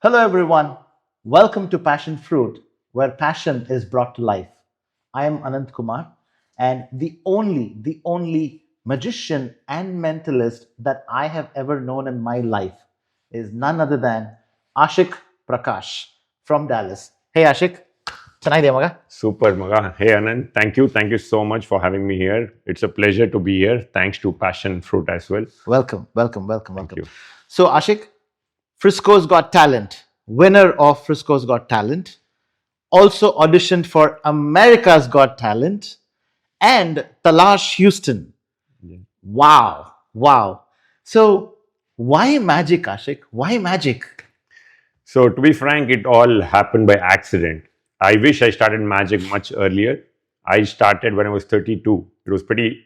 Hello, everyone. Welcome to Passion Fruit, where passion is brought to life. I am Anant Kumar, and the only magician and mentalist that I have ever known in my life is none other than Ashik Prakash from Dallas. Hey, Ashik. ಚೆನ್ನಾಗಿದೆ ಮಗ. Super, Maga. Hey, Anand. Thank you. Thank you so much for having me here. It's a pleasure to be here. Thanks to Passion Fruit as well. Welcome, welcome, welcome, Thank welcome. you. So, Ashik, Frisco's Got Talent, winner of Frisco's Got Talent, also auditioned for America's Got Talent and Talash Houston. Yeah. Wow, wow. So, why magic, Ashik? Why magic? So, to be frank, it all happened by accident. I wish I started magic much earlier. I started when I was 32. It was pretty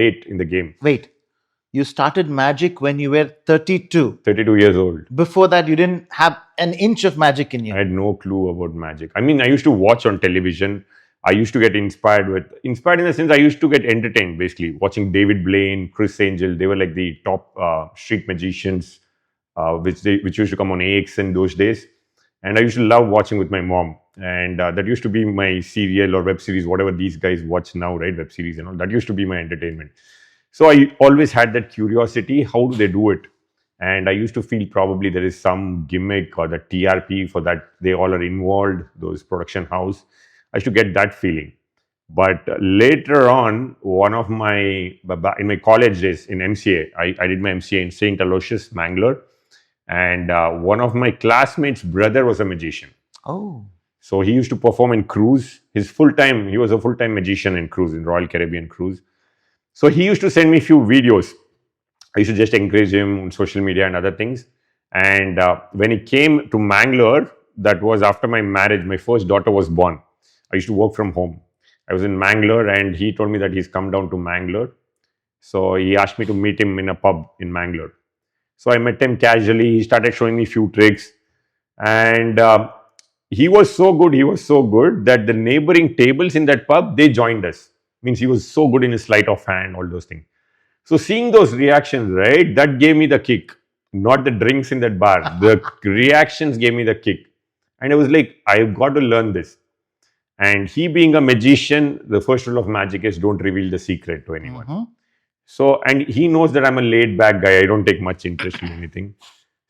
late in the game. Wait, you started magic when you were 32. 32 years old. Before that, you didn't have an inch of magic in you. I had no clue about magic. I mean, I used to watch on television. I used to get inspired in the sense I used to get entertained basically watching David Blaine, Criss. They were like the top street magicians, which used to come on AXN those days. And I used to love watching with my mom. And that used to be my serial or web series, whatever these guys watch now, right? Web series and all. That used to be my entertainment. So I always had that curiosity. How do they do it? And I used to feel probably there is some gimmick or the TRP for that they all are involved, those production house. I used to get that feeling. But later on, in my college days in MCA, I did my MCA in St. Aloysius, Mangalore. And one of my classmates' brother was a magician. Oh. So he used to perform in cruise. He was a full-time magician in cruise, in Royal Caribbean cruise. So he used to send me few videos. I used to just encourage him on social media and other things. And when he came to Mangalore, that was after my marriage, my first daughter was born. I used to work from home. I was in Mangalore and he told me that he's come down to Mangalore. So he asked me to meet him in a pub in Mangalore. So I met him casually. He started showing me few tricks. And he was so good that the neighboring tables in that pub, they joined us. Means he was so good in his sleight of hand, all those things. So seeing those reactions, right, that gave me the kick. Not the drinks in that bar. The reactions gave me the kick. And I was like, I've got to learn this. And he being a magician, the first rule of magic is don't reveal the secret to anyone. Mhm. So, and he knows that I'm a laid back guy. I don't take much interest in anything.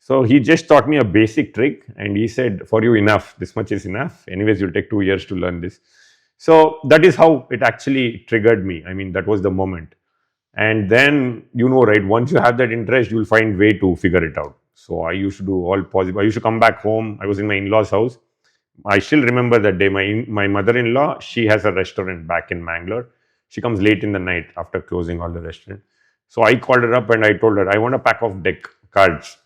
So he just taught me a basic trick and he said, for you enough, this much is enough. Anyways, you'll take 2 years to learn this. So that is how it actually triggered me. I mean, that was the moment. And then, right, once you have that interest, you'll find way to figure it out. So I used to do all possible. I used to come back home. I was in my in-laws' house. I still remember that day. My mother-in-law, she has a restaurant back in Mangalore. She comes late in the night after closing all the restaurant. So I called her up and I told her, I want a pack of deck cards.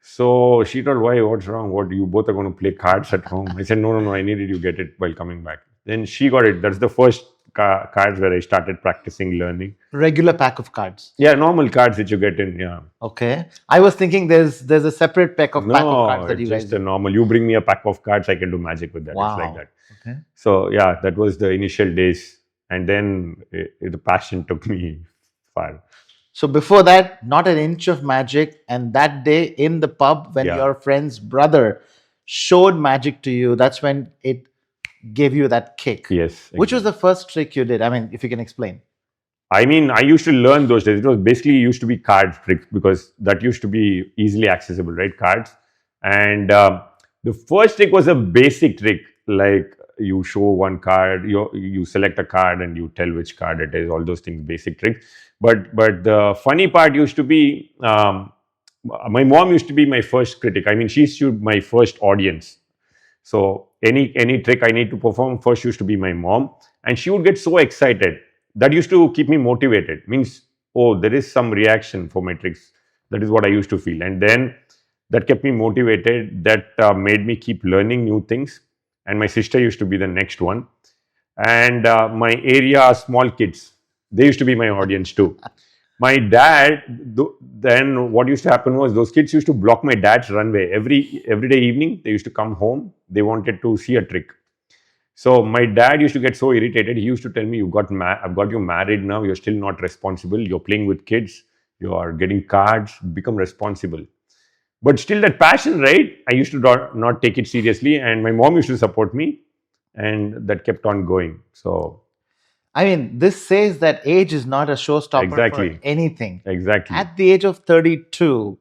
So she told, why, what's wrong? What, you both are going to play cards at home? I said, no, I needed you get it while coming back. Then she got it. That's the first cards where I started practicing learning. Regular pack of cards. Yeah, normal cards that you get in, yeah. Okay. I was thinking there's a separate pack of cards that it's you guys just a normal. You bring me a pack of cards, I can do magic with that. Wow. It's like that. Okay. So yeah, that was the initial days. And then the passion took me far. So before that, not an inch of magic. And that day in the pub, when Yeah. your friend's brother showed magic to you, that's when it gave you that kick. Yes. Which was the first trick you did? I mean, if you can explain. I mean, I used to learn those days. It was basically used to be card tricks because that used to be easily accessible, right? Cards. And the first trick was a basic trick, like you show one card, you select a card and you tell which card it is. All those things, basic tricks. But the funny part used to be, my mom used to be my first critic. I mean, she used to be my first audience. So any trick I need to perform first used to be my mom, and she would get so excited. That used to keep me motivated. Means, oh, there is some reaction for my tricks. That is what I used to feel, and then that kept me motivated. That made me keep learning new things. And my sister used to be the next one, and my area small kids, they used to be my audience too. My dad, then what used to happen was those kids used to block my dad's runway every day evening. They used to come home. They wanted to see a trick. So my dad used to get so irritated. He used to tell me, I've got you married now. You're still not responsible. You're playing with kids. You are getting cards. Become responsible. But still, that passion, right? I used to not take it seriously, and my mom used to support me, and that kept on going. So, I mean, this says that age is not a showstopper for exactly, anything. exactly. At the age of 32,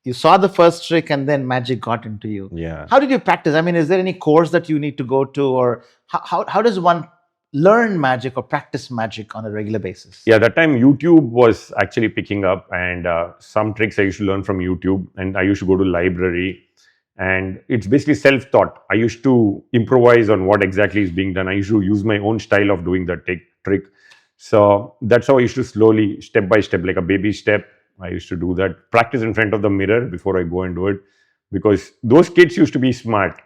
you saw the first trick and then magic got into you. Yeah. How did you practice? I mean, is there any course that you need to go to, or how does one learn magic or practice magic on a regular basis? Yeah, that time YouTube was actually picking up, and some tricks I used to learn from YouTube, and I used to go to library, and it's basically self-taught. I used to improvise on what exactly is being done. I used to use my own style of doing that trick. So that's how I used to slowly, step by step, like a baby step. I used to do that, practice in front of the mirror before I go and do it, because those kids used to be smart.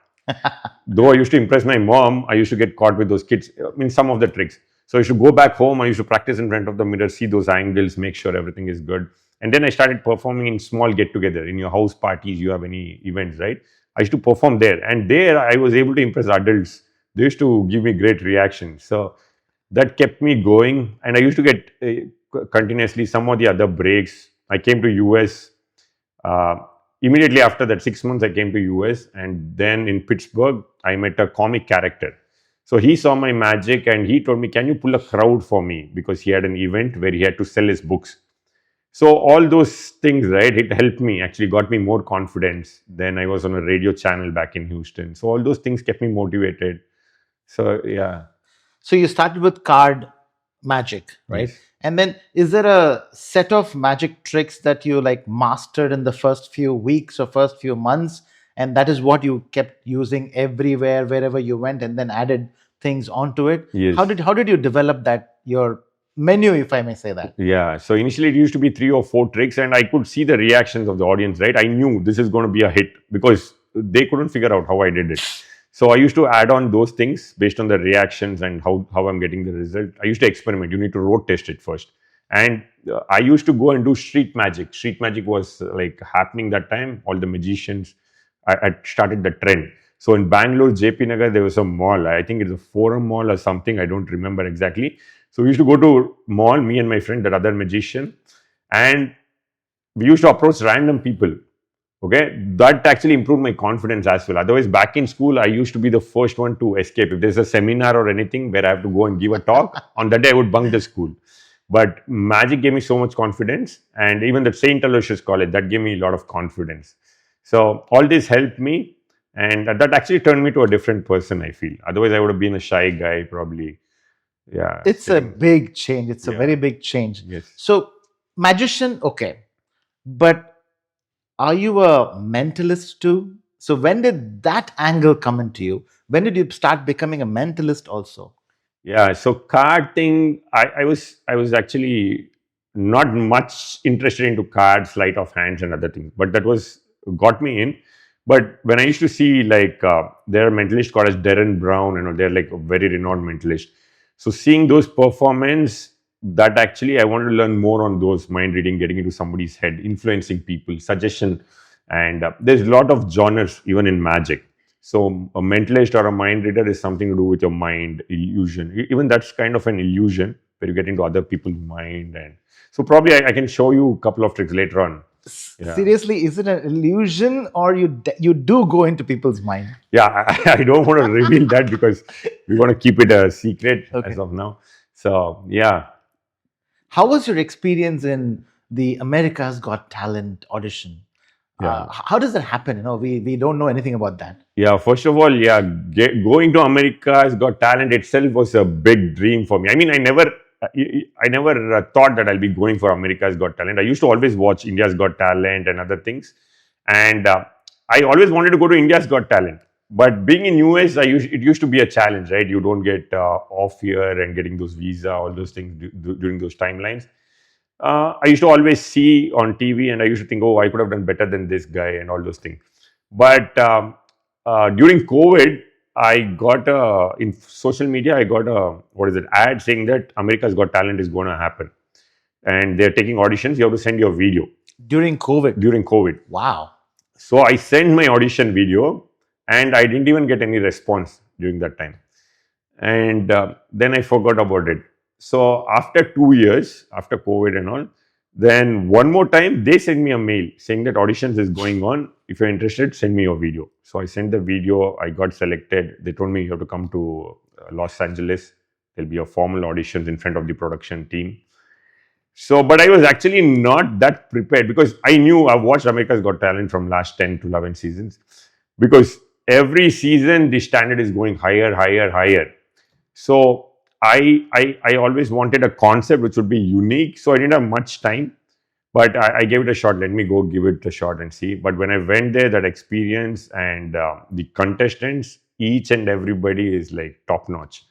Though I used to impress my mom, I used to get caught with those kids in some of the tricks. So I used to go back home, I used to practice in front of the mirror, see those angles, make sure everything is good. And then I started performing in small get together. In your house parties, you have any events, right? I used to perform there. And there I was able to impress adults. They used to give me great reactions. So that kept me going. And I used to get continuously some of the other breaks. I came to US. Uh, Immediately after that, 6 months, I came to US, and then in Pittsburgh, I met a comic character. So he saw my magic and he told me, "Can you pull a crowd for me?" Because he had an event where he had to sell his books. So all those things, right? It helped me, actually got me more confidence. Then I was on a radio channel back in Houston. So all those things kept me motivated. So yeah, So you started with card magic, right? yes. And then is there a set of magic tricks that you like mastered in the first few weeks or first few months, and that is what you kept using everywhere, wherever you went, and then added things onto it? Yes. How did you develop that your menu, if I may say that? Yeah. So initially it used to be 3 or 4 tricks, and I could see the reactions of the audience, right? I knew this is going to be a hit because they couldn't figure out how I did it. So I used to add on those things based on the reactions and how I'm getting the result. I used to experiment. You need to road test it first. And I used to go and do street magic. Street magic was like happening that time. All the magicians, I started the trend. So in Bangalore, JP Nagar, there was a mall. I think it's a Forum Mall or something. I don't remember exactly. So we used to go to mall, me and my friend, that other magician, and we used to approach random people. Okay, that actually improved my confidence as well. Otherwise, back in school, I used to be the first one to escape. If there's a seminar or anything where I have to go and give a talk, on that day I would bunk the school. But magic gave me so much confidence, and even the St. Aloysius College, that gave me a lot of confidence. So all this helped me, and that actually turned me to a different person, I feel. Otherwise, I would have been a shy guy, probably. Yeah, It's a sitting. big change. It's a Yeah. very big change. Yes. So, magician, okay, but are you a mentalist too? So, when did that angle come into you? When did you start becoming a mentalist also? Yeah, so card thing, I was actually not much interested into cards, sleight of hands, and other things, but that was got me in. But when I used to see like there are mentalists called as Darren Brown, and all, they're like a very renowned mentalist. So seeing those performance, that actually I wanted to learn more on those mind reading, getting into somebody's head, influencing people, suggestion, and there's a lot of genres even in magic. So a mentalist or a mind reader is something to do with your mind, illusion. Even that's kind of an illusion where you get into other people's mind. And so probably I can show you a couple of tricks later on. Yeah. Seriously, is it an illusion, or you do go into people's mind? Yeah, I don't want to reveal that because we want to keep it a secret as Okay. of now. So yeah. How was your experience in the America's Got Talent audition? Yeah. How does that happen? We don't know anything about that. Yeah, first of all, yeah, going to America's Got Talent itself was a big dream for me. I mean, I never thought that I'll be going for America's Got Talent. I used to always watch India's Got Talent and other things, and I always wanted to go to India's Got Talent. But being in US, it used to be a challenge, right? You don't get off here and getting those visa, all those things during those timelines. I used to always see on TV, and I used to think, oh, I could have done better than this guy, and all those things. But during COVID, I got in social media, I got a what is it ad saying that America's Got Talent is going to happen, and they're taking auditions. You have to send your video During COVID. during COVID. Wow. So I sent my audition video, and I didn't even get any response during that time. And then I forgot about it. So after 2 years, after COVID and all, Then one more time, they sent me a mail saying that auditions is going on. If you're interested, send me your video. So I sent the video. I got selected. They told me you have to come to Los Angeles. There'll be a formal auditions in front of the production team. So, but I was actually not that prepared because I knew I've watched America's Got Talent from last 10 to 11 seasons. Because every season the standard is going higher, higher, higher. So I always wanted a concept which would be unique. So I didn't have much time, but I gave it a shot. Let me go give it a shot and see. But when I went there, that experience and the contestants, each and everybody is like top notch.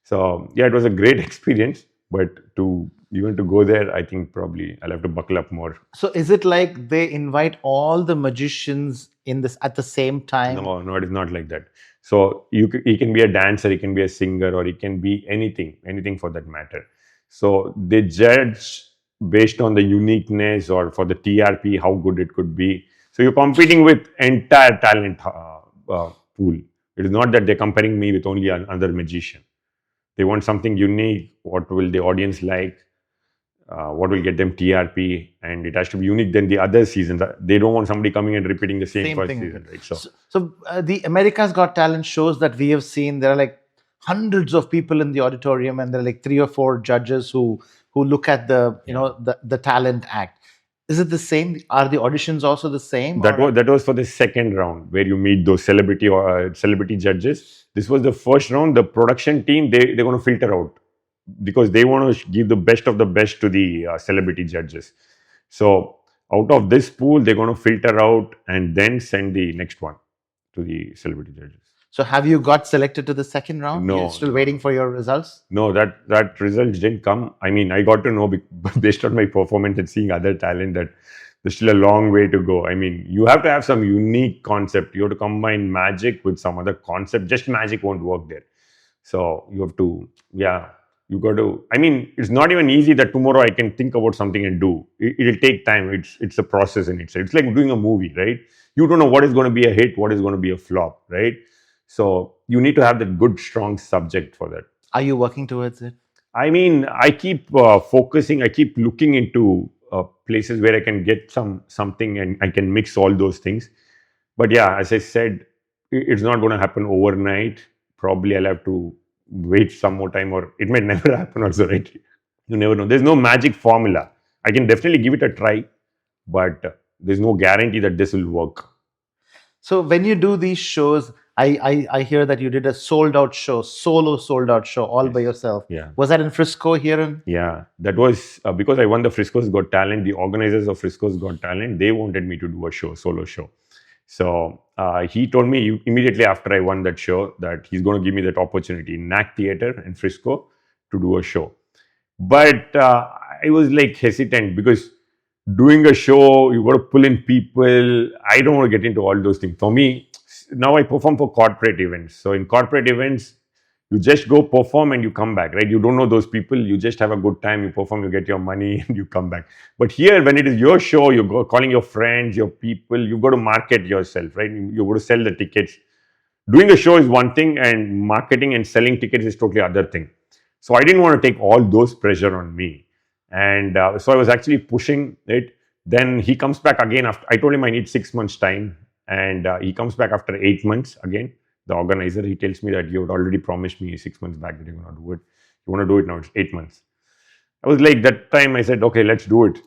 So yeah, it was a great experience. But to even to go there, I think probably I'll have to buckle up more. So is it like they invite all the magicians in this at the same time? No, no, it is not like that. So he can be a dancer, he can be a singer, or he can be anything, anything for that matter. So they judge based on the uniqueness or for the TRP, how good it could be. So you're competing with entire talent pool. It is not that they're comparing me with only another magician. They want something unique. What will the audience like? What will get them TRP, and it has to be unique than the other seasons. They don't want somebody coming and repeating the same first thing. season, right? So the America's Got Talent shows that we have seen, there are like hundreds of people in the auditorium, and there are like 3 or 4 judges who look at the the talent act. Is it the same? Are the auditions also the same? That was for the second round where you meet those celebrity judges. This was the first round. The production team they're going to filter out because they want to give the best of the best to the celebrity judges. So out of this pool, they're going to filter out and then send the next one to the celebrity judges. So have you got selected to the second round? No, You're still waiting for your results? No, that results didn't come. I mean, I got to know based on my performance and seeing other talent that there's still a long way to go. I mean, you have to have some unique concept. You have to combine magic with some other concept. Just magic won't work there. So you have to, yeah, you got to. I mean, it's not even easy that tomorrow I can think about something and do. It'll take time. It's a process in itself. It's like doing a movie, right? You don't know what is going to be a hit, what is going to be a flop, right? So you need to have that good, strong subject for that. Are you working towards it? I mean, I keep focusing. I keep looking into places where I can get something and I can mix all those things. But yeah, as I said, it's not going to happen overnight. Probably I'll have to wait some more time, or it may never happen also, right? You never know. There's no magic formula. I can definitely give it a try, but there's no guarantee that this will work. So when you do these shows, I hear that you did a sold out show, solo sold out show, all by yourself. Yeah. Was that in Frisco here? Yeah, that was because I won the Frisco's Got Talent. The organizers of Frisco's Got Talent, they wanted me to do a solo show. So he told me immediately after I won that show that he's going to give me that opportunity in NAC Theatre in Frisco to do a show. But I was like hesitant because doing a show, you got to pull in people. I don't want to get into all those things. For me, now I perform for corporate events. So in corporate events, you just go perform and you come back, right? You don't know those people. You just have a good time. You perform, you get your money, and you come back. But here, when it is your show, you go calling your friends, your people. You got to market yourself, right? You got to sell the tickets. Doing a show is one thing, and marketing and selling tickets is totally other thing. So I didn't want to take all those pressure on me, and so I was actually pushing it. Then he comes back again after I told him I need 6 months time, and he comes back after 8 months again. The organizer, he tells me that you had already promised me 6 months back that you're going to do it. You want to do it now? It's 8 months. I was like, that time I said, okay, let's do it.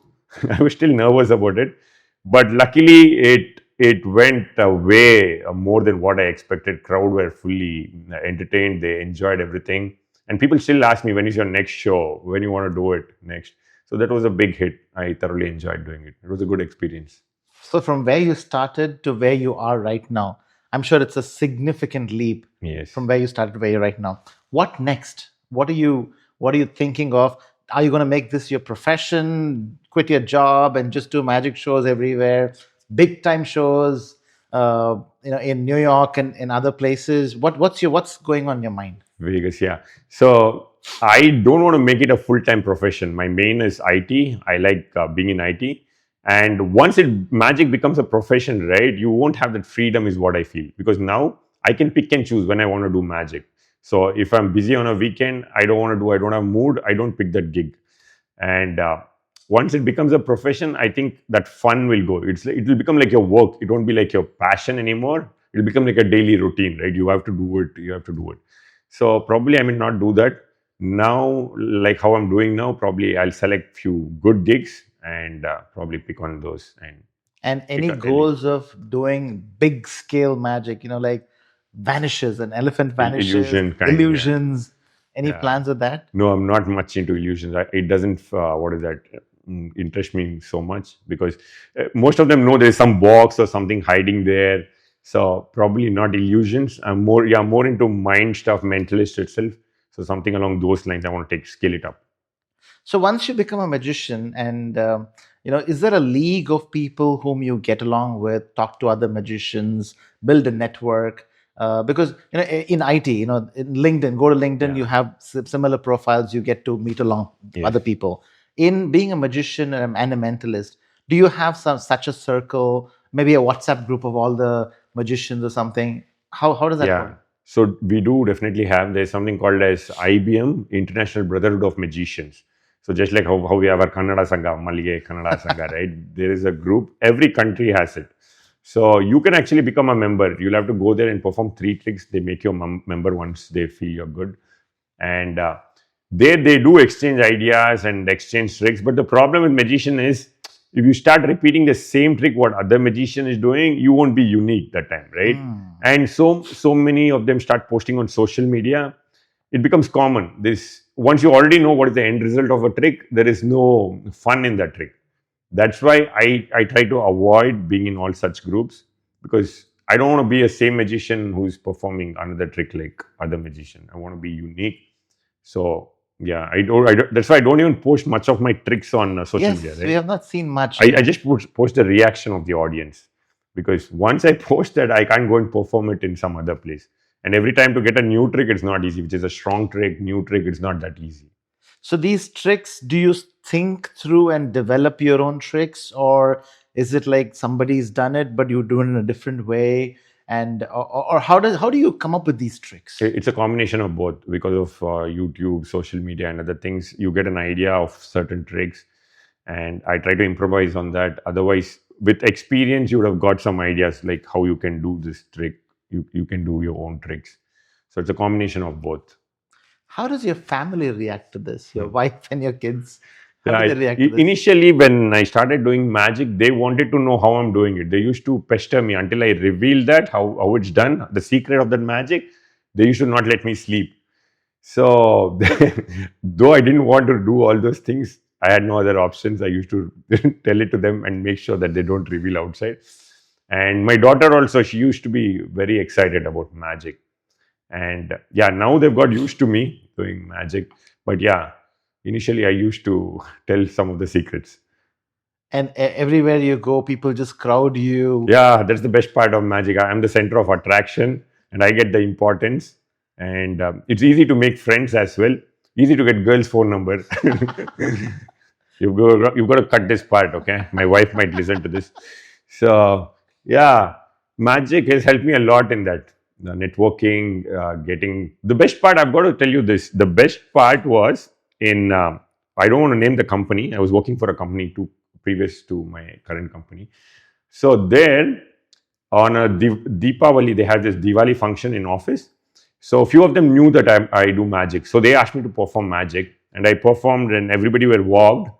I was still nervous about it, but luckily it went way more than what I expected. Crowd were fully entertained. They enjoyed everything. And people still ask me, when is your next show? When you want to do it next? So that was a big hit. I thoroughly enjoyed doing it. It was a good experience. So from where you started to where you are right now, I'm sure it's a significant leap. Yes. From where you started to where you're right now. What next? What are you thinking of? Are you going to make this your profession, quit your job and just do magic shows everywhere, big time shows, in New York and in other places? What's going on in your mind? Vegas, yeah. So I don't want to make it a full-time profession. My main is IT. I like being in IT. And once magic becomes a profession, right, you won't have that freedom is what I feel. Because now I can pick and choose when I want to do magic. So if I'm busy on a weekend, I don't have mood, I don't pick that gig. And once it becomes a profession, I think that fun will go. It will become like your work. It won't be like your passion anymore. It'll become like a daily routine, right? You have to do it. You have to do it. So probably I may not do that now, like how I'm doing now. Probably I'll select few good gigs and probably pick on those and And pick any a daily goals of doing big scale magic, like vanishes, an elephant vanishes, illusion kind. Yeah, illusions. Any yeah. plans of that? No, I'm not much into illusions. It doesn't, what is that, interest me so much because most of them know there's some box or something hiding there. So probably not illusions. I'm more, yeah, more into mind stuff, mentalist itself. So something along those lines, I want to scale it up. So once you become a magician, and is there a league of people whom you get along with, talk to other magicians, build a network? Because in IT, in LinkedIn, go to LinkedIn, you Yeah. have similar profiles. You get to meet along Yes. other people. In being a magician and a mentalist, do you have such a circle? Maybe a WhatsApp group of all the magicians or something. How does that Yeah. work? So we do definitely have, there's something called as IBM, International Brotherhood of Magicians. So just like how we have our Kannada Sangha, Malige Kannada Sangha, right? There is a group, every country has it. So you can actually become a member. You'll have to go there and perform 3 tricks. They make you a member once they feel you're good. And there they do exchange ideas and exchange tricks. But the problem with magician is if you start repeating the same trick what other magician is doing, you won't be unique that time, right? Hmm. And so many of them start posting on social media. It becomes common. This once you already know what is the end result of a trick, there is no fun in that trick. That's why I try to avoid being in all such groups because I don't want to be a same magician who's performing another trick like other magician. I want to be unique. So yeah, I don't. That's why I don't even post much of my tricks on social media. Yes, we Right? have not seen much. I just post the reaction of the audience because once I post that, I can't go and perform it in some other place. And every time to get a new trick, it's not easy. Which is a strong trick, new trick, it's not that easy. So these tricks, do you think through and develop your own tricks, or is it like somebody's done it but you do it in a different way? And or how do you come up with these tricks? It's a combination of both because of YouTube, social media, and other things. You get an idea of certain tricks, and I try to improvise on that. Otherwise, with experience, you would have got some ideas like how you can do this trick. You can do your own tricks. So it's a combination of both. How does your family react to this? Your Hmm. wife and your kids, how Yeah, do they react to this? initially, when I started doing magic, they wanted to know how I'm doing it. They used to pester me until I revealed that how it's done, the secret of that magic. They used to not let me sleep. So, though I didn't want to do all those things, I had no other options. I used to tell it to them and make sure that they don't reveal outside. And my daughter also, she used to be very excited about magic. And yeah, now they've got used to me doing magic. But yeah, initially I used to tell some of the secrets. And everywhere you go, people just crowd you. Yeah, that's the best part of magic. I am the center of attraction and I get the importance. And it's easy to make friends as well. Easy to get girls' phone number. You've got to cut this part, okay? My wife might listen to this. So, yeah, magic has helped me a lot in that. The networking, getting the best part. I've got to tell you this. The best part was in. I don't want to name the company. I was working for a company too previous to my current company. So there, on a Deepavali, they had this Diwali function in office. So a few of them knew that I do magic. So they asked me to perform magic, and I performed, and everybody were wowed.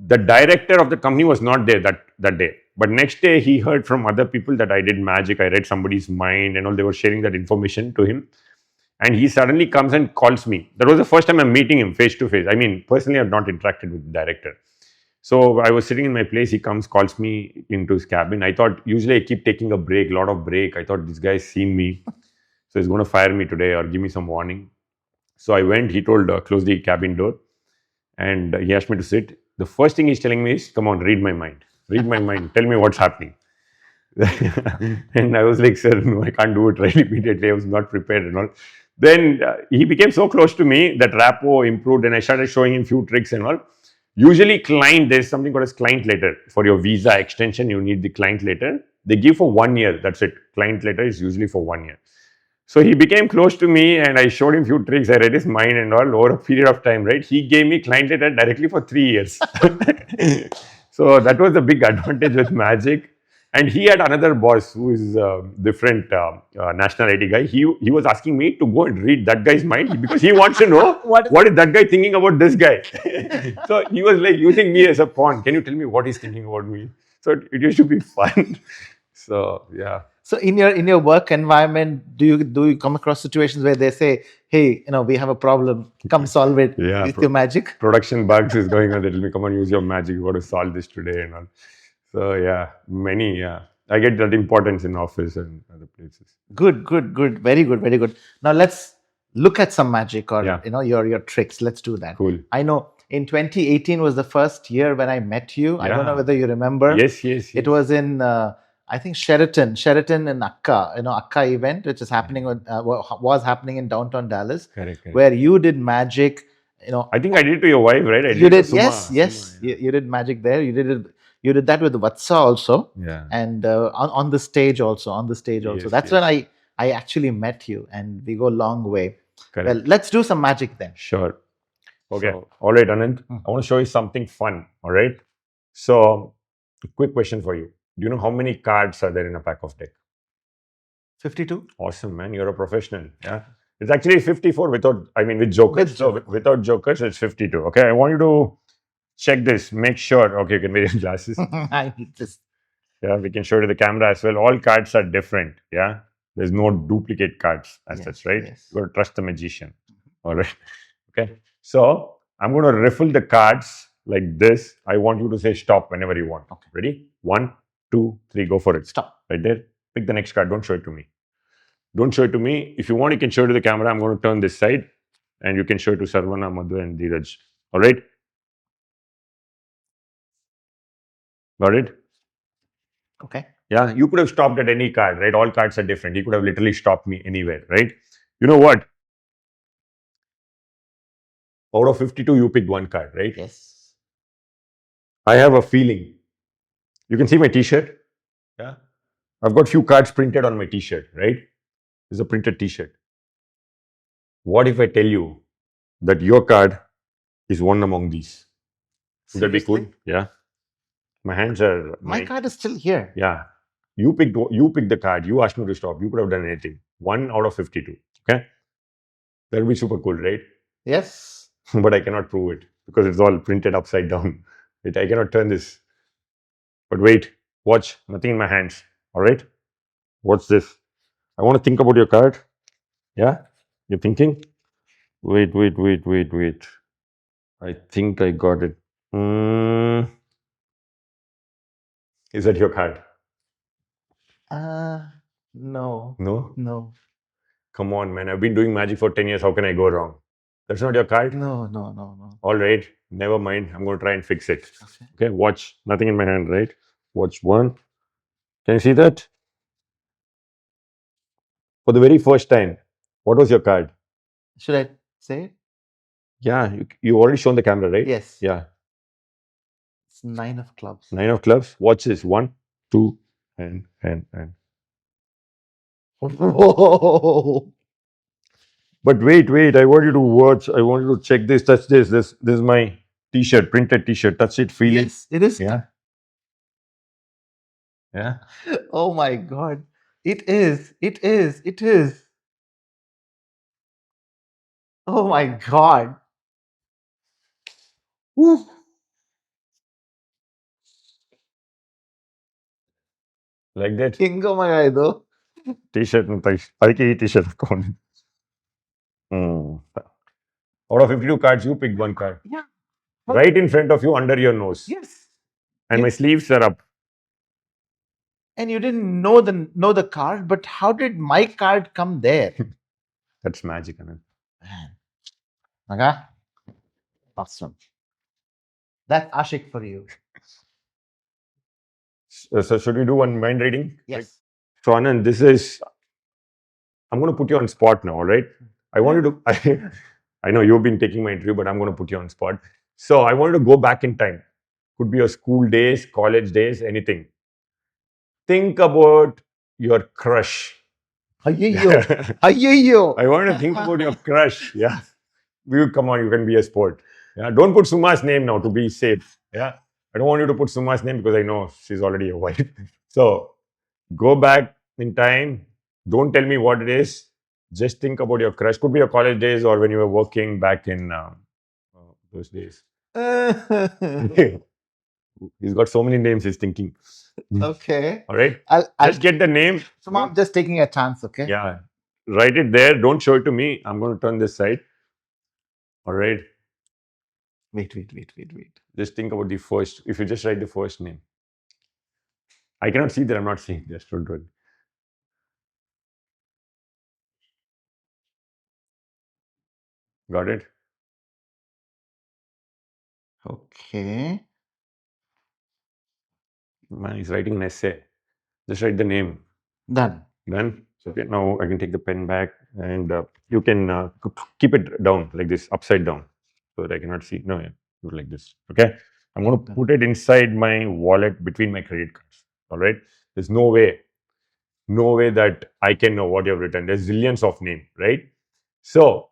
The director of the company was not there that day, but next day he heard from other people that I did magic. I read somebody's mind, and all. They were sharing that information to him, and he suddenly comes and calls me. That was the first time I'm meeting him face to face. I mean, personally, I've not interacted with the director. So I was sitting in my place. He comes, calls me into his cabin. I thought usually I keep taking a break, lot of break. I thought this guy's seen me, so he's going to fire me today or give me some warning. So I went. He told close the cabin door, and he asked me to sit. The first thing he's telling me is, "Come on, read my mind. Read my mind. Tell me what's happening." And I was like, "Sir, no, I can't do it right immediately. I was not prepared and all." Then he became so close to me that rapport improved, and I started showing him few tricks and all. Usually, there's something called as client letter for your visa extension. You need the client letter. They give for 1 year. That's it. Client letter is usually for 1 year. So he became close to me, and I showed him few tricks. I read his mind and all over a period of time, right? He gave me client letter directly for 3 years. So that was the big advantage with magic. And he had another boss who is different nationality guy. He was asking me to go and read that guy's mind because he wants to know What is what is that guy thinking about this guy. So he was like using me as a pawn. Can you tell me what he's thinking about me? So it used to be fun. So yeah. So in your work environment, do you come across situations where they say, "Hey, we have a problem. Come solve it Yeah, with your magic"? production bugs is going on. They tell me, come on, use your magic. You got to solve this today and all. So yeah, many. Yeah, I get that importance in office and other places. Good, good, good. Very good, very good. Now let's look at some magic or Yeah. your tricks. Let's do that. Cool. I know in 2018 was the first year when I met you. I don't know Yeah. whether you remember. Yes, yes, It yes. was in I think Sheraton in Akka, Akka event, which is happening was happening in downtown Dallas, Correct, correct. where you did magic. I think I did it to your wife, right? I You it to did, yes, Suma. yes. Yeah. You did magic there. You did that with Vatsa also, Yeah. and on the stage also. On the stage also. Yes, That's yes. when I actually met you, and we go a long way. Correct. Well, let's do some magic then. Sure. Okay. So, All right, Anand. Hmm. I want to show you something fun. All right. So, quick question for you. Do you know how many cards are there in a pack of deck? 52. Awesome, man. You're a professional. Yeah. It's actually 54 without, I mean, with jokers. With So, without jokers, it's 52. Okay. I want you to check this. Make sure. Okay, you can wear your glasses. I need this. Yeah. We can show it to the camera as well. All cards are different. Yeah. There's no duplicate cards as Yes, such, right? yes. You got to trust the magician. All right. Okay. So, I'm going to riffle the cards like this. I want you to say stop whenever you want. Okay. Ready? 1, 2, 3. Go for it. Stop. Right there. Pick the next card. Don't show it to me. Don't show it to me. If you want, you can show it to the camera. I'm going to turn this side and you can show it to Saravana, Madhu, and Dheeraj. All right? Got it? Okay. Yeah, you could have stopped at any card, right? All cards are different. He could have literally stopped me anywhere, right? You know what? Out of 52, you picked one card, right? Yes. I have a feeling. You can see my t-shirt. Yeah. I've got few cards printed on my t-shirt, right? This is a printed t-shirt. What if I tell you that your card is one among these? Would that be cool? Seriously? Yeah. My hands are My card is still here. Yeah. You picked the card. You asked me to stop. You could have done anything. 1 out of 52. Okay. That would be super cool, right? Yes. But I cannot prove it because it's all printed upside down. I cannot turn this. But wait, watch. Nothing in my hands. All right. What's this? I want to think about your card. Yeah. You're thinking? Wait. I think I got it. Is that your card? No. No? No. Come on, man. I've been doing magic for 10 years. How can I go wrong? That's not your card? No, no, no, no. All right. Never mind. I'm going to try and fix it. Okay. Okay. Watch. Nothing in my hand, right? Watch one. Can you see that? For the very first time, what was your card? Should I say it? Yeah. You already shown the camera, right? Yes. Yeah. It's 9 of clubs. 9 of clubs. Watch this. 1, 2, and. Whoa. But wait. I want you to watch. I want you to check this. Touch this. This is my t-shirt, printed t-shirt. Touch it. Feel it. Yes, it is. Yeah. Yeah. Oh my God. It is. It is. It is. Oh my God. Woo. Like that. Hingo magayido. T-shirt. ಅದಕ್ಕೆ ಈ t-shirt ಹಾಕೊಂಡು. Out of 52 cards, you picked one card. Yeah. Right in front of you, under your nose. Yes. And my sleeves are up. And you didn't know the card, but how did my card come there? That's magic, Anand. Man. Naga. Awesome. That's Ashik for you. So should we do one mind reading? Yes. So Anand, I'm going to put you on spot now, all right? I want you to, I know you've been taking my interview, but I'm going to put you on spot. So I want you to go back in time. Could be your school days, college days, anything. Think about your crush. Ayyo. Ayyo. I want to think about your crush. Yeah. You come on, you can be a sport. Yeah. Don't put Suma's name now to be safe. Yeah. I don't want you to put Suma's name because I know she's already a wife. So go back in time. Don't tell me what it is. Just think about your crush. Could be your college days or when you were working back in those days. He's got so many names. He's thinking. Okay. All right. I'll Just get the name. so I'm just taking a chance, okay? Yeah. Write it there. Don't show it to me. I'm going to turn this side. All right. Wait. Just think about the first. If you just write the first name, I cannot see that. I'm not seeing. Just don't do it. Got it? Okay. Man, he's writing an essay. Just write the name. Done. Done. So okay, now I can take the pen back and you can keep it down like this, upside down, so that I cannot see. No, yeah, do it like this. Okay. I'm going to put it inside my wallet between my credit cards. All right. There's no way that I can know what you have written. There's zillions of names, right? So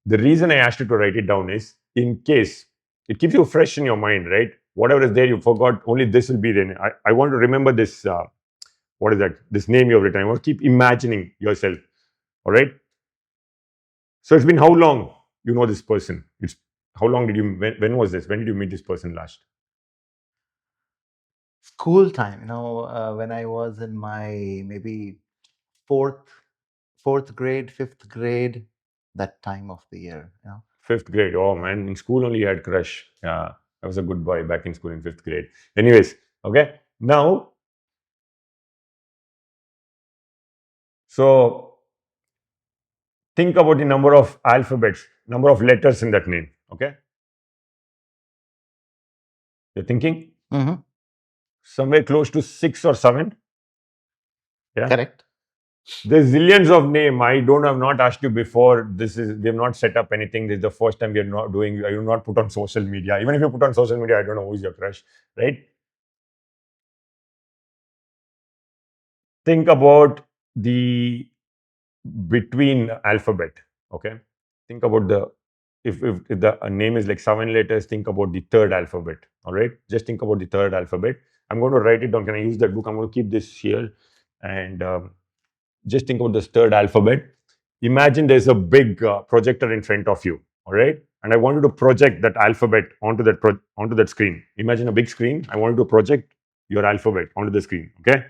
the reason I asked you to write it down is in case it keeps you fresh in your mind, right? Whatever is there, you forgot, only this will be there. I want to remember this, what is that? This name you have written. I want to keep imagining yourself, all right? So it's been how long you know this person? It's how long did you, when was this? When did you meet this person last? School time, when I was in my maybe fourth grade, fifth grade, that time of the year. Fifth grade. Oh man, in school only you had crush. Yeah, I was a good boy back in school in fifth grade. Anyways, okay. Now, so think about the number of alphabets, number of letters in that name. Okay, you're thinking Mm-hmm. somewhere close to 6 or 7. Yeah, Correct. there's zillions of name. Have not asked you before. We have not set up anything. This is the first time we are not doing. I will not put on social media. Even if you put on social media, I don't know who's your crush, right? Think about the between alphabet. Okay, think about the if the name is like 7 letters, think about the third alphabet. All right, just think about the third alphabet. I'm going to write it down. Can I use that book? I'm going to keep this here and just think about this third alphabet. Imagine there's a big projector in front of you. All right, and I want you to project that alphabet onto that screen. Imagine a big screen. I want you to project your alphabet onto the screen. Okay,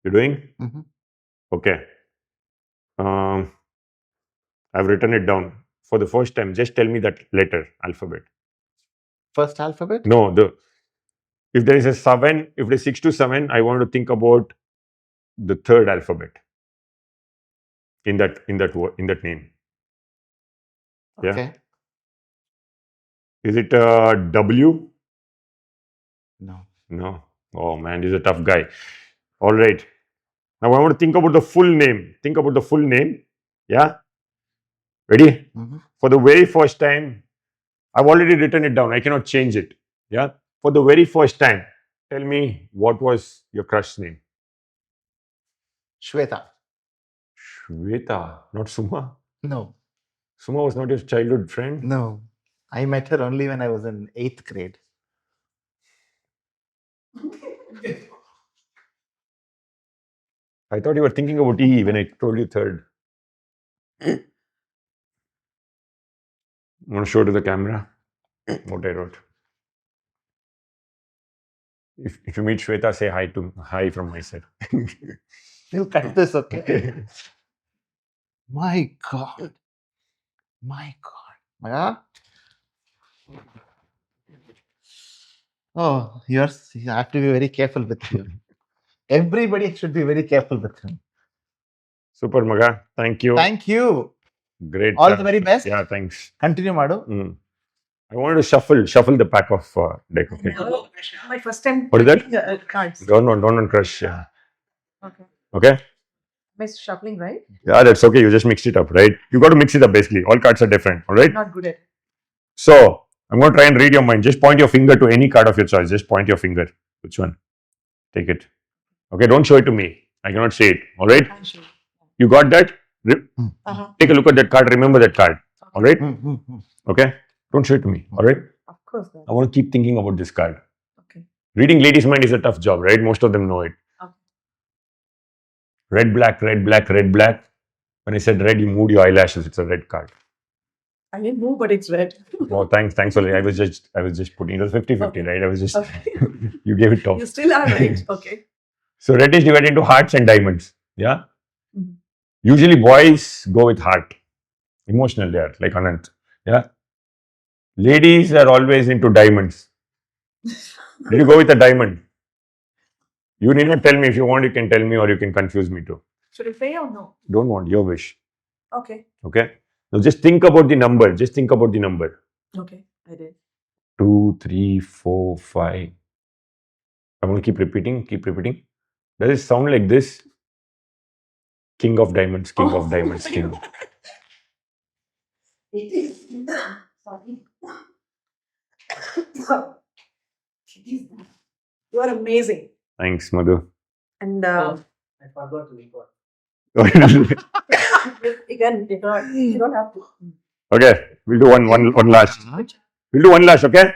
you're doing Mm-hmm. okay. um, I've written it down for the first time. Just tell me that letter, alphabet. First alphabet? No, if there is a 7, if there's 6 to 7, I want to think about the third alphabet in that name. Yeah. Okay. Is it W? No. No. Oh man, he's a tough guy. All right. Now I want to think about the full name. Think about the full name. Yeah. Ready? Mm-hmm. For the very first time, I've already written it down. I cannot change it. Yeah. For the very first time, tell me what was your crush's name? Shweta. Shweta, not Suma. No. Suma was not your childhood friend. No. I met her only when I was in 8th grade. I thought you were thinking about E when I told you third. I'm going to show to the camera what I wrote. If you meet Shweta, say hi from my side. We'll cut this, okay? My God. My God. Yeah? Oh, you have to be very careful with you. Everybody should be very careful with him. Super, Maga. Thank you. Thank you. Great. All the very best. Yeah, thanks. Continue, Madu. I wanted to shuffle the pack of deck. Okay. My first time. What is that? The cards. Don't crush. Yeah. Okay. Okay. Am I shuffling, right? Yeah, that's okay. You just mixed it up, right? You got to mix it up basically. All cards are different. All right. Not good at it. So I'm going to try and read your mind. Just point your finger to any card of your choice. Just point your finger. Which one? Take it. Okay. Don't show it to me. I cannot say it. All right. I'm sure. You got that? Take a look at that card. Remember that card. All right? Okay? Don't show it to me. All right? Of course. Then. I want to keep thinking about this card. Okay. Reading ladies' mind is a tough job, right? Most of them know it. Okay. Red, black, red, black, red, black. When I said red, you moved your eyelashes. It's a red card. I didn't move, but it's red. Oh, thanks, Oli. I was just putting it was 50-50, Okay. right? I was just Okay. you gave it top. You still are right. Okay. So red is divided into hearts and diamonds. Yeah. Mhm. Usually boys go with heart. Emotional they are, like Anant. Yeah. Ladies are always into diamonds. Did you go with a diamond? You need not tell me. If you want, you can tell me, or you can confuse me too. Should I pay or no? Don't want your wish. Okay. Okay. Now just think about the number. Just think about the number. Okay. I did. 2, 3, 4, 5. I'm going to keep repeating. Keep repeating. Does it sound like this? King of diamonds. King of diamonds. King. It is. Sorry. You are amazing. Thanks, Madhu. And I forgot to record. again, you don't have to. Okay, we'll do one last. We'll do one last, okay?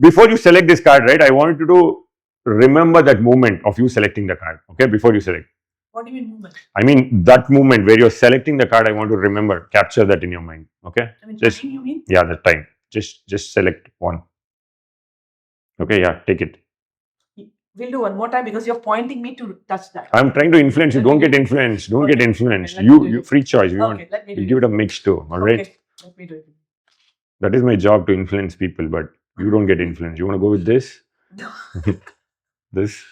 Before you select this card, right, I want you to remember that moment of you selecting the card, okay? Before you select. What do you mean movement? I mean, that moment where you're selecting the card, I want to remember, capture that in your mind, okay? I mean, Just- time, you mean? Yeah, the time. Just select one. Okay, yeah, take it. We'll do one more time because you're pointing me to touch that. I'm trying to influence you. Don't get influenced. Don't get Okay. influenced. Okay, let me do You it. free choice. We want Okay, let me do we give it a mix too. All right. Okay, let me do it. That is my job to influence people, but you don't get influenced. You want to go with this? This?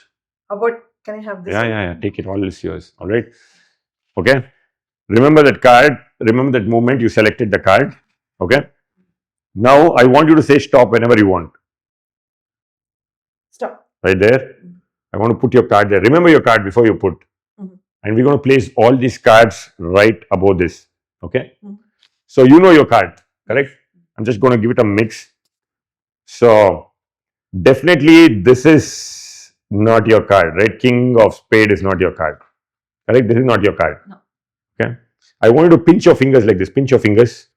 How about, can I have this? Yeah. Take it. All is yours. All right. Okay. Remember that card. Remember that moment you selected the card. Okay. Now I want you to say stop whenever you want. Stop. Right there. I want to put your card there. Remember your card before you put. Mhm. And we're going to place all these cards right above this. Okay. Mhm. So you know your card, correct? I'm just going to give it a mix. So definitely this is not your card, right? King of spade is not your card. Correct? This is not your card. No. Okay. I want you to pinch your fingers like this. Pinch your fingers.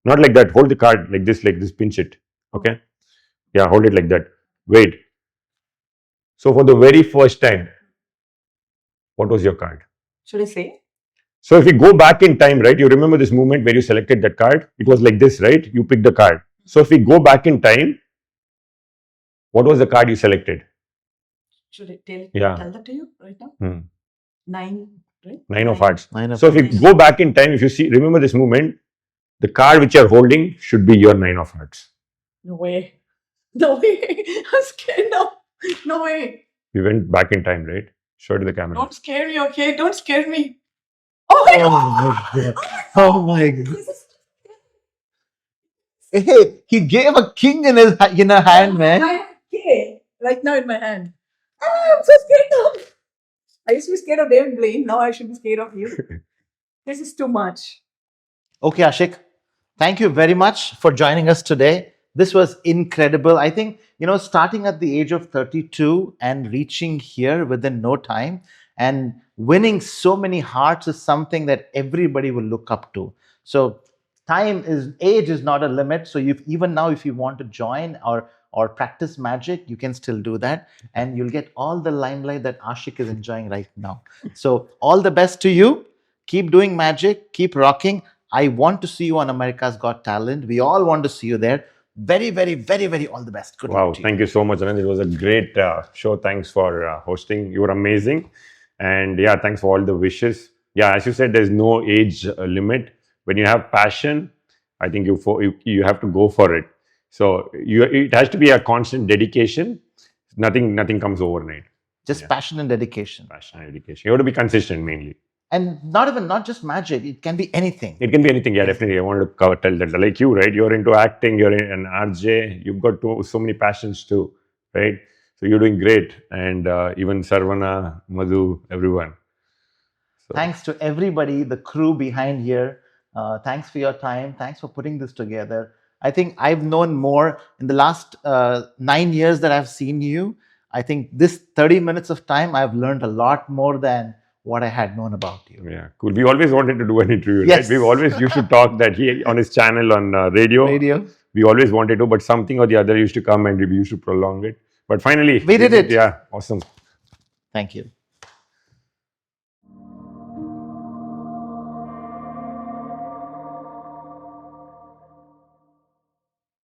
Not like that. Hold the card like this, pinch it. Okay. Yeah, hold it like that. Wait. So for the very first time, what was your card? Should I say? So if you go back in time, right, you remember this moment where you selected that card? It was like this, right? You picked the card. So if we go back in time, what was the card you selected? Should I tell Yeah. that to you right now? Hmm. 9, right? 9 of hearts. Nine of So if you go back in time, if you see, remember this moment, the card which you're holding should be your 9 of hearts. No way. No way. I'm scared now. No way. We went back in time, right? Show it to the camera. Don't scare me, okay? Don't scare me. Oh my God. Oh my God. Hey, he gave a king in his in a hand, man. I have K right now in my hand. I'm so scared now. I used to be scared of David Blaine. Now I should be scared of you. This is too much. Okay, Ashik, thank you very much for joining us today. This was incredible. I think, starting at the age of 32 and reaching here within no time and winning so many hearts is something that everybody will look up to. So age is not a limit. So even now, if you want to join or practice magic, you can still do that. And you'll get all the limelight that Ashik is enjoying right now. So all the best to you. Keep doing magic. Keep rocking. I want to see you on America's Got Talent. We all want to see you there. Very, very, very, very all the best. Good Wow, luck to you. thank you so much, Anand. It was a great show. Thanks for hosting. You were amazing. And yeah, thanks for all the wishes. Yeah, as you said, there's no age limit. When you have passion, I think you have to go for it. So it has to be a constant dedication. Nothing comes overnight. Just passion and dedication. Passion and dedication. You have to be consistent mainly. And not just magic. It can be anything. It can be anything. Yeah, definitely. I wanted to tell that. Like you, right? You're into acting. You're an RJ. You've got so many passions too, right? So you're doing great. And even Saravana, Madhu, everyone. So, Thanks to everybody, the crew behind here. Thanks for your time. Thanks for putting this together. I think I've known more in the last 9 years that I've seen you. I think this 30 minutes of time, I've learned a lot more than what I had known about you. Yeah, cool. We always wanted to do an interview, Yes. right? We always used to talk that he on his channel on radio. We always wanted to, but something or the other used to come and we used to prolong it. But finally, We did it. Yeah, awesome. Thank you.